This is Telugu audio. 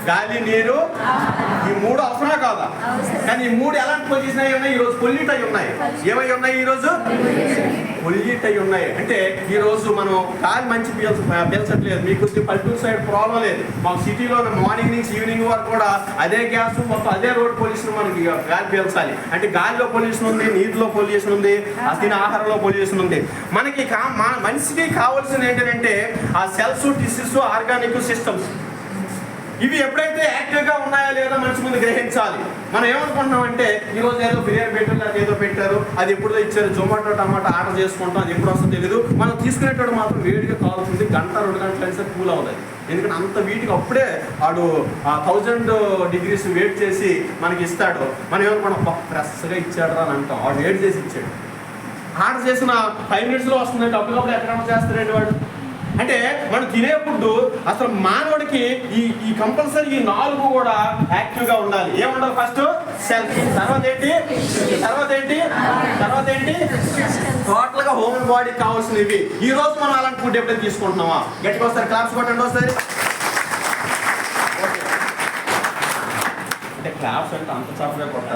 గాలి, నీరు, ఈ మూడు అవసరమే కాదా? కానీ ఈ మూడు ఎలాంటి పొజిషన్ అయి ఉన్నాయి? ఈరోజు పొల్యూట్ అయి ఉన్నాయి. ఏమై ఉన్నాయి? ఈరోజు పొల్యూట్ అయి ఉన్నాయి. అంటే ఈరోజు మనం గాలి మంచి పీల్చట్లేదు. మీకు పల్లెటూరు సైడ్ ప్రాబ్లం లేదు. మాకు సిటీలో మార్నింగ్ నుంచి ఈవినింగ్ వరకు కూడా అదే గ్యాస్, మొత్తం అదే రోడ్ పొల్యూషన్ మనకి గాలి పీల్చాలి. అంటే గాలిలో పొల్యూషన్ ఉంది, నీటిలో పొల్యూషన్ ఉంది, తినే ఆహారంలో పొల్యూషన్ ఉంది. మనకి మనిషికి కావాల్సింది ఏంటంటే ఆ సెల్స్, టిష్యూస్, ఆర్గానిక్ సిస్టమ్స్. ఇవి ఎప్పుడైతే యాక్టివ్గా ఉన్నాయా లేదా మనిషి ముందు గ్రహించాలి. మనం ఏమనుకుంటున్నామంటే ఈరోజు ఏదో బిర్యానీ పెట్టారు, అది ఏదో పెట్టారు, అది ఎప్పుడో ఇచ్చారు, జొమాటో టమాటో ఆర్డర్ చేసుకుంటాం, అది ఎప్పుడు వస్తుందో తెలియదు. మనం తీసుకునేటప్పుడు మాత్రం వేడిగా కావాల్సింది, గంట 2 గంటలు అయితే కూల్ అవుతుంది. ఎందుకంటే అంత వీటికి అప్పుడే వాడు 1000 degrees వెయిట్ చేసి మనకి ఇస్తాడు. మనం ఏమనుకున్నాం, ఫ్రెష్గా ఇచ్చాడు అని అంటాం. వాడు వెయిట్ చేసి ఇచ్చాడు. ఆర్డర్ చేసిన 5 minutesలో వస్తుందంటే అప్పటికప్పుడు ఎక్కడ చేస్తాడండి వాడు. అంటే మనం తినే ఫుడ్ అసలు మానవుడికి ఈ కంపల్సరీ ఈ 4 కూడా యాక్టివ్గా ఉండాలి. ఏముండాలి? ఫస్ట్ సెల్ఫ్, తర్వాత ఏంటి టోటల్గా హోమ్ బాడీ కావాల్సినవి. ఈ రోజు మనం అలాంటి ఫుడ్ ఎప్పుడైతే తీసుకుంటున్నామా? గట్టిగా వస్తారు, క్లాప్స్ కొట్టండి వస్తుంది. అంటే క్లాప్స్ అంటే అంత చప్పగా కొట్టాలి.